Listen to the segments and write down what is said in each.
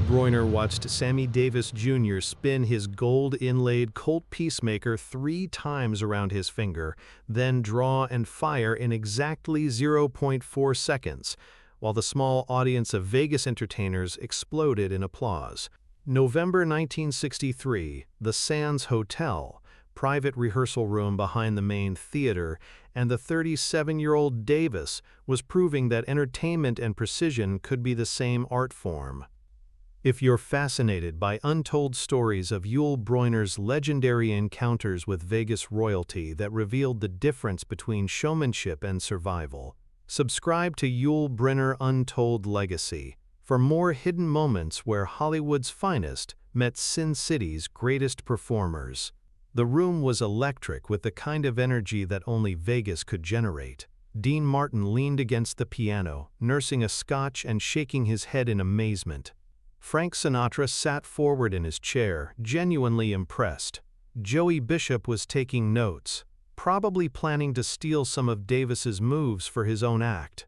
Brynner watched Sammy Davis Jr. spin his gold-inlaid Colt Peacemaker 3 times around his finger, then draw and fire in exactly 0.4 seconds, while the small audience of Vegas entertainers exploded in applause. November 1963, the Sands Hotel, private rehearsal room behind the main theater, and the 37-year-old Davis was proving that entertainment and precision could be the same art form. If you're fascinated by untold stories of Yul Brynner's legendary encounters with Vegas royalty that revealed the difference between showmanship and survival, subscribe to Yul Brynner Untold Legacy for more hidden moments where Hollywood's finest met Sin City's greatest performers. The room was electric with the kind of energy that only Vegas could generate. Dean Martin leaned against the piano, nursing a scotch and shaking his head in amazement. Frank Sinatra sat forward in his chair, genuinely impressed. Joey Bishop was taking notes, probably planning to steal some of Davis's moves for his own act.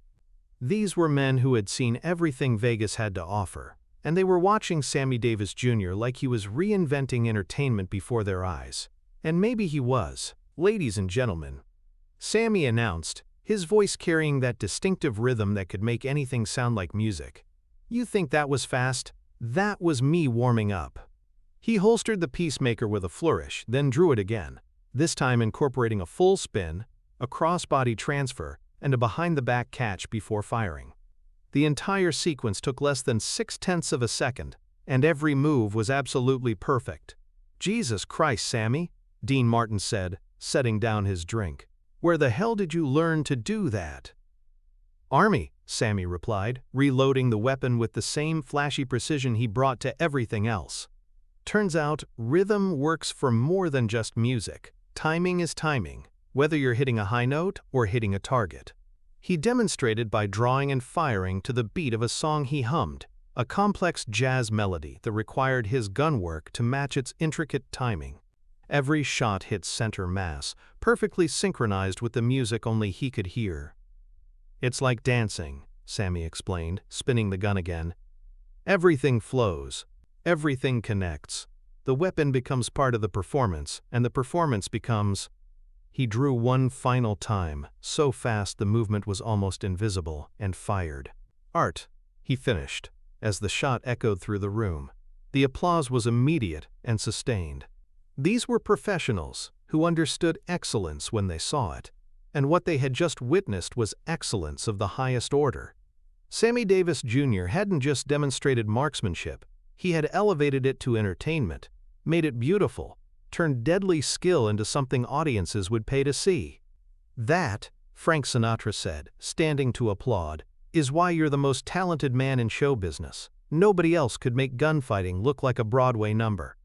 These were men who had seen everything Vegas had to offer, and they were watching Sammy Davis Jr. like he was reinventing entertainment before their eyes. And maybe he was. "Ladies and gentlemen," Sammy announced, his voice carrying that distinctive rhythm that could make anything sound like music. "You think that was fast? That was me warming up." He holstered the Peacemaker with a flourish, then drew it again, this time incorporating a full spin, a crossbody transfer, and a behind-the-back catch before firing. The entire sequence took less than 0.6 of a second, and every move was absolutely perfect. "Jesus Christ, Sammy," Dean Martin said, setting down his drink. "Where the hell did you learn to do that?" "Army," Sammy replied, reloading the weapon with the same flashy precision he brought to everything else. Turns out, rhythm works for more than just music. Timing is timing, whether you're hitting a high note or hitting a target. He demonstrated by drawing and firing to the beat of a song he hummed, a complex jazz melody that required his gun work to match its intricate timing. Every shot hit center mass, perfectly synchronized with the music only he could hear. "It's like dancing," Sammy explained, spinning the gun again. "Everything flows. Everything connects. The weapon becomes part of the performance, and the performance becomes—" He drew one final time, so fast the movement was almost invisible, and fired. "Art," he finished, as the shot echoed through the room. The applause was immediate and sustained. These were professionals who understood excellence when they saw it, and what they had just witnessed was excellence of the highest order. Sammy Davis Jr. hadn't just demonstrated marksmanship, he had elevated it to entertainment, made it beautiful, turned deadly skill into something audiences would pay to see. "That," Frank Sinatra said, standing to applaud, "is why you're the most talented man in show business. Nobody else could make gunfighting look like a Broadway number."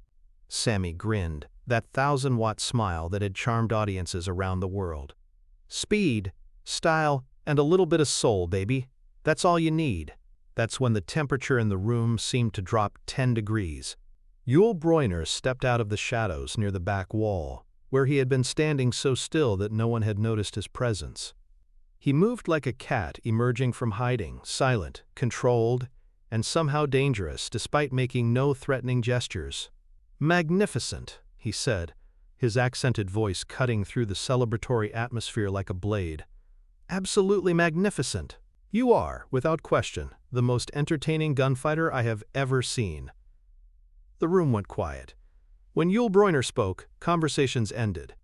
Sammy grinned, that 1,000-watt smile that had charmed audiences around the world. "Speed, style, and a little bit of soul, baby. That's all you need." That's when the temperature in the room seemed to drop 10 degrees. Yul Brynner stepped out of the shadows near the back wall, where he had been standing so still that no one had noticed his presence. He moved like a cat emerging from hiding, silent, controlled, and somehow dangerous despite making no threatening gestures. "Magnificent," he said, his accented voice cutting through the celebratory atmosphere like a blade. "Absolutely magnificent. You are, without question, the most entertaining gunfighter I have ever seen." The room went quiet. When Yul Brynner spoke, conversations ended.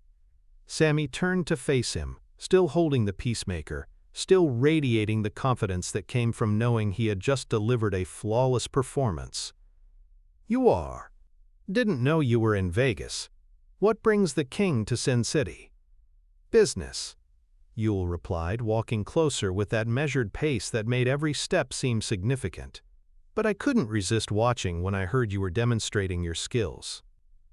Sammy turned to face him, still holding the Peacemaker, still radiating the confidence that came from knowing he had just delivered a flawless performance. "You are. Didn't know you were in Vegas. What brings the king to Sin City?" "Business," Yul replied, walking closer with that measured pace that made every step seem significant. "But I couldn't resist watching when I heard you were demonstrating your skills."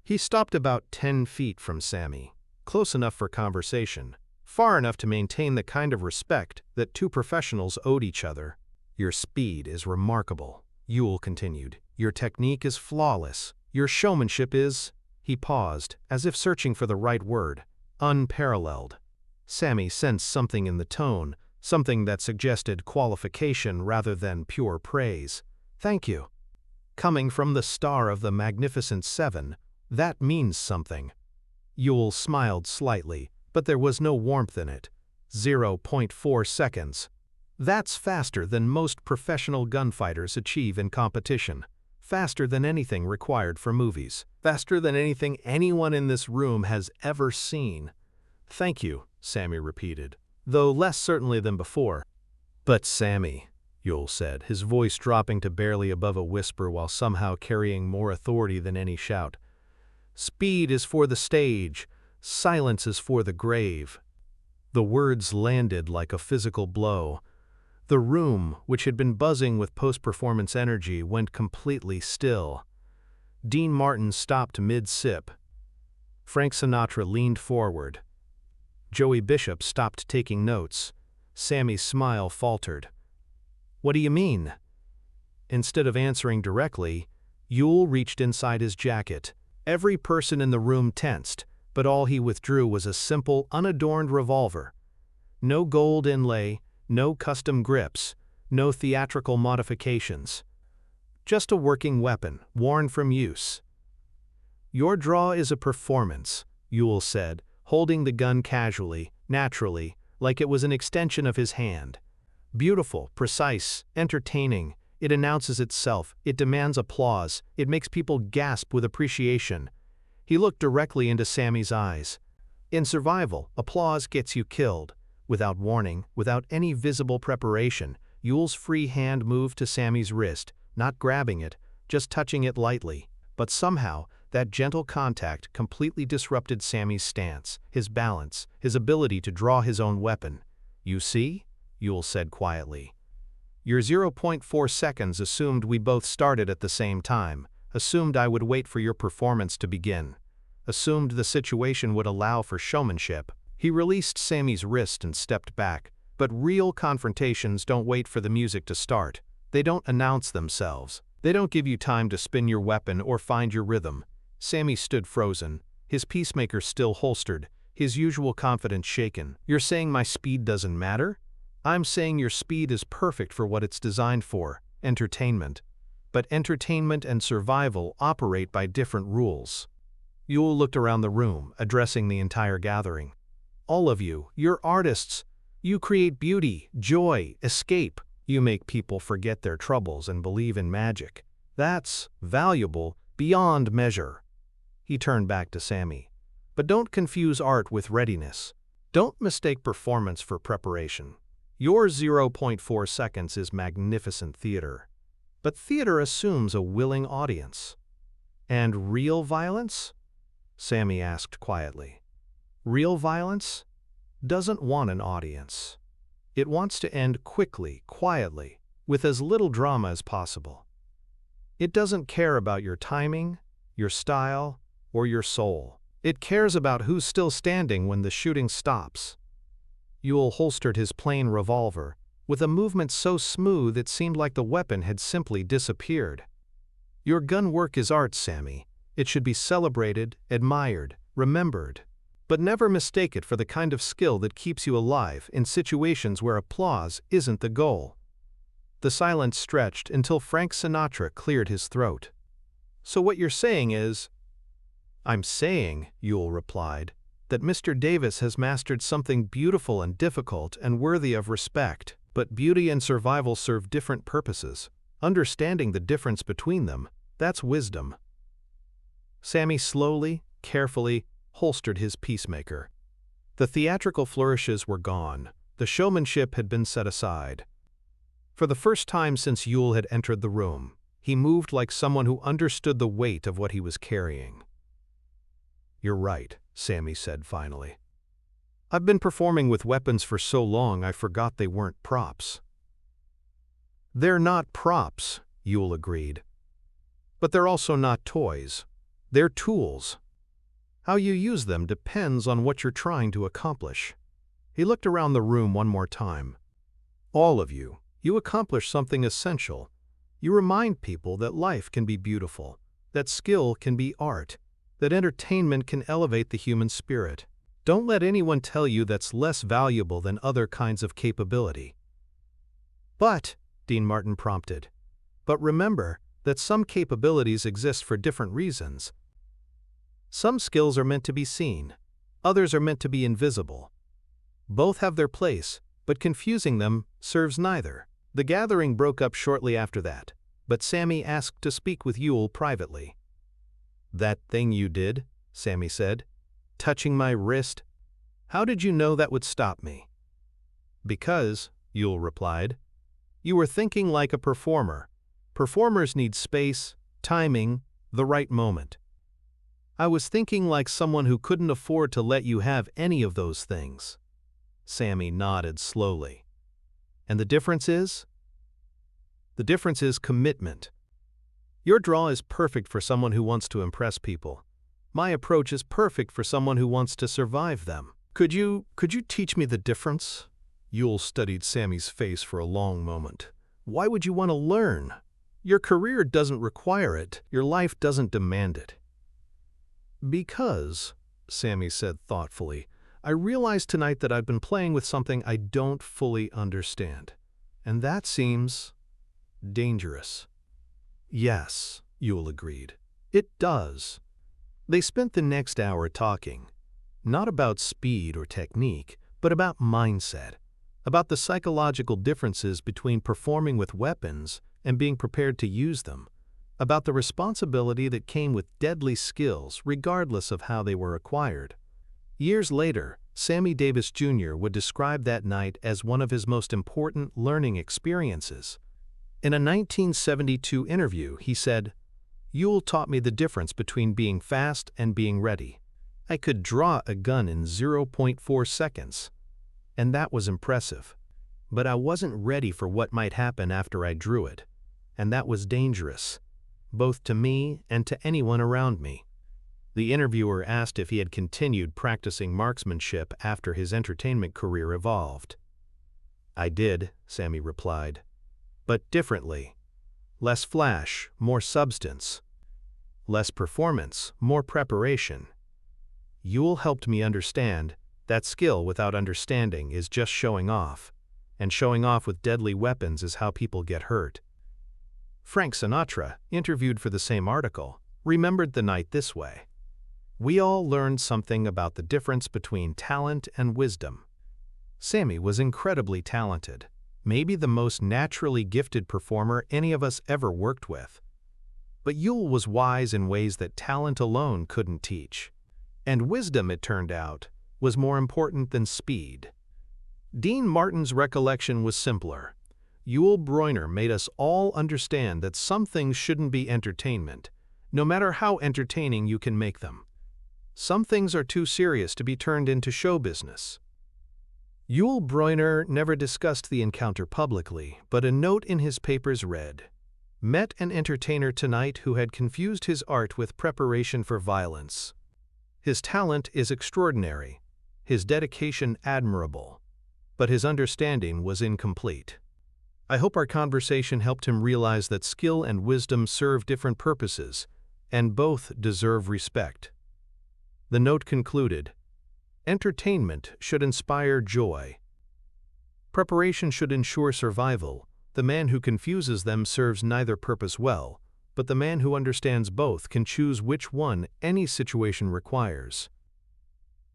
He stopped about 10 feet from Sammy, close enough for conversation, far enough to maintain the kind of respect that two professionals owed each other. "Your speed is remarkable," Yul continued. "Your technique is flawless. Your showmanship is—" He paused, as if searching for the right word. "Unparalleled." Sammy sensed something in the tone, something that suggested qualification rather than pure praise. "Thank you." Coming from the star of the Magnificent Seven, that means something. Yul smiled slightly, but there was no warmth in it. 0.4 seconds. That's faster than most professional gunfighters achieve in competition. Faster than anything required for movies. Faster than anything anyone in this room has ever seen. Thank you, Sammy repeated, though less certainly than before. But Sammy, Yul said, his voice dropping to barely above a whisper while somehow carrying more authority than any shout. Speed is for the stage. Silence is for the grave. The words landed like a physical blow. The room, which had been buzzing with post-performance energy, went completely still. Dean Martin stopped mid-sip. Frank Sinatra leaned forward. Joey Bishop stopped taking notes. Sammy's smile faltered. What do you mean? Instead of answering directly, Yul reached inside his jacket. Every person in the room tensed, but all he withdrew was a simple, unadorned revolver. No gold inlay, no custom grips, no theatrical modifications. Just a working weapon, worn from use. Your draw is a performance, Yul said, holding the gun casually, naturally, like it was an extension of his hand. Beautiful, precise, entertaining. It announces itself, it demands applause, it makes people gasp with appreciation. He looked directly into Sammy's eyes. In survival, applause gets you killed. Without warning, without any visible preparation, Yul's free hand moved to Sammy's wrist, not grabbing it, just touching it lightly. But somehow, that gentle contact completely disrupted Sammy's stance, his balance, his ability to draw his own weapon. You see? Yul said quietly. Your 0.4 seconds assumed we both started at the same time, assumed I would wait for your performance to begin, assumed the situation would allow for showmanship. He released Sammy's wrist and stepped back, but real confrontations don't wait for the music to start. They don't announce themselves. They don't give you time to spin your weapon or find your rhythm. Sammy stood frozen, his peacemaker still holstered, his usual confidence shaken. You're saying my speed doesn't matter? I'm saying your speed is perfect for what it's designed for, entertainment. But entertainment and survival operate by different rules. Yul looked around the room, addressing the entire gathering. All of you, you're artists. You create beauty, joy, escape. You make people forget their troubles and believe in magic. That's valuable beyond measure. He turned back to Sammy. But don't confuse art with readiness. Don't mistake performance for preparation. Your 0.4 seconds is magnificent theater. But theater assumes a willing audience. And real violence? Sammy asked quietly. Real violence doesn't want an audience. It wants to end quickly, quietly, with as little drama as possible. It doesn't care about your timing, your style, or your soul. It cares about who's still standing when the shooting stops. Yul holstered his plain revolver, with a movement so smooth it seemed like the weapon had simply disappeared. Your gun work is art, Sammy. It should be celebrated, admired, remembered. But never mistake it for the kind of skill that keeps you alive in situations where applause isn't the goal. The silence stretched until Frank Sinatra cleared his throat. So what you're saying is... I'm saying, Yul replied, that Mr. Davis has mastered something beautiful and difficult and worthy of respect. But beauty and survival serve different purposes. Understanding the difference between them, that's wisdom. Sammy slowly, carefully, holstered his peacemaker. The theatrical flourishes were gone. The showmanship had been set aside. For the first time since Yul had entered the room, he moved like someone who understood the weight of what he was carrying. You're right, Sammy said finally. I've been performing with weapons for so long I forgot they weren't props. They're not props, Yul agreed. But they're also not toys. They're tools. How you use them depends on what you're trying to accomplish. He looked around the room one more time. All of you, you accomplish something essential. You remind people that life can be beautiful, that skill can be art, that entertainment can elevate the human spirit. Don't let anyone tell you that's less valuable than other kinds of capability. But, Dean Martin prompted, but remember that some capabilities exist for different reasons. Some skills are meant to be seen, others are meant to be invisible. Both have their place, but confusing them serves neither. The gathering broke up shortly after that, but Sammy asked to speak with Yul privately. "That thing you did," Sammy said, "touching my wrist, how did you know that would stop me?" "Because," Yul replied, "you were thinking like a performer. Performers need space, timing, the right moment. I was thinking like someone who couldn't afford to let you have any of those things." Sammy nodded slowly. "And the difference is?" "The difference is commitment. Your draw is perfect for someone who wants to impress people. My approach is perfect for someone who wants to survive them. Could you teach me the difference?" Yul studied Sammy's face for a long moment. "Why would you want to learn? Your career doesn't require it. Your life doesn't demand it." "Because," Sammy said thoughtfully, "I realized tonight that I've been playing with something I don't fully understand. And that seems dangerous." "Yes," Yul agreed. "It does." They spent the next hour talking, not about speed or technique, but about mindset, about the psychological differences between performing with weapons and being prepared to use them, about the responsibility that came with deadly skills regardless of how they were acquired. Years later, Sammy Davis Jr. would describe that night as one of his most important learning experiences. In a 1972 interview, he said, "Yul taught me the difference between being fast and being ready. I could draw a gun in 0.4 seconds, and that was impressive. But I wasn't ready for what might happen after I drew it, and that was dangerous, both to me and to anyone around me." The interviewer asked if he had continued practicing marksmanship after his entertainment career evolved. "I did," Sammy replied, "but differently. Less flash, more substance. Less performance, more preparation. Yul helped me understand that skill without understanding is just showing off, and showing off with deadly weapons is how people get hurt." Frank Sinatra, interviewed for the same article, remembered the night this way. "We all learned something about the difference between talent and wisdom." Sammy was incredibly talented, maybe the most naturally gifted performer any of us ever worked with. But Yul was wise in ways that talent alone couldn't teach. And wisdom, it turned out, was more important than speed. Dean Martin's recollection was simpler. Yul Brynner made us all understand that some things shouldn't be entertainment, no matter how entertaining you can make them. Some things are too serious to be turned into show business. Yul Brynner never discussed the encounter publicly, but a note in his papers read, "Met an entertainer tonight who had confused his art with preparation for violence. His talent is extraordinary, his dedication admirable, but his understanding was incomplete. I hope our conversation helped him realize that skill and wisdom serve different purposes, and both deserve respect." The note concluded, "Entertainment should inspire joy. Preparation should ensure survival. The man who confuses them serves neither purpose well, but the man who understands both can choose which one any situation requires."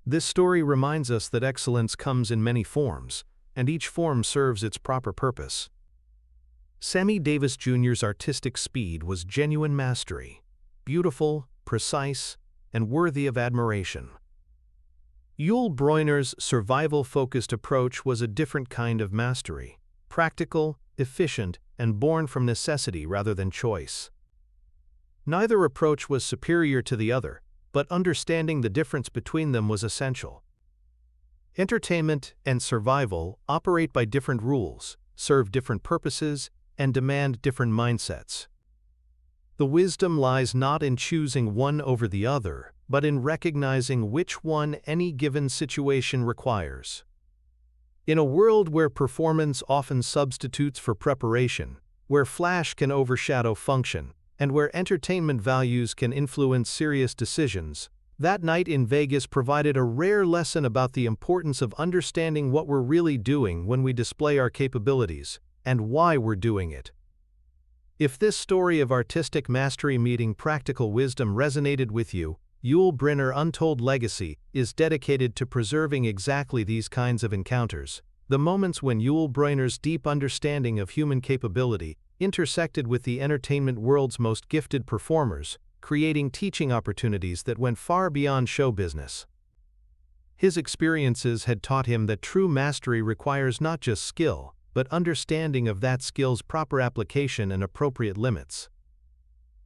This story reminds us that excellence comes in many forms, and each form serves its proper purpose. Sammy Davis Jr.'s artistic speed was genuine mastery, beautiful, precise, and worthy of admiration. Yul Brynner's survival-focused approach was a different kind of mastery, practical, efficient, and born from necessity rather than choice. Neither approach was superior to the other, but understanding the difference between them was essential. Entertainment and survival operate by different rules, serve different purposes, and demand different mindsets. The wisdom lies not in choosing one over the other, but in recognizing which one any given situation requires. In a world where performance often substitutes for preparation, where flash can overshadow function, and where entertainment values can influence serious decisions, that night in Vegas provided a rare lesson about the importance of understanding what we're really doing when we display our capabilities, and why we're doing it. If this story of artistic mastery meeting practical wisdom resonated with you, Yul Brynner Untold Legacy is dedicated to preserving exactly these kinds of encounters. The moments when Yul Brynner's deep understanding of human capability intersected with the entertainment world's most gifted performers, creating teaching opportunities that went far beyond show business. His experiences had taught him that true mastery requires not just skill, but understanding of that skill's proper application and appropriate limits.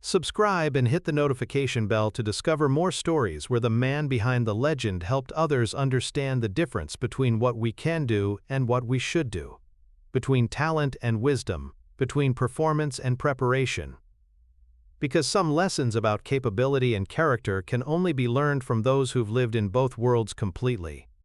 Subscribe and hit the notification bell to discover more stories where the man behind the legend helped others understand the difference between what we can do and what we should do, between talent and wisdom, between performance and preparation. Because some lessons about capability and character can only be learned from those who've lived in both worlds completely.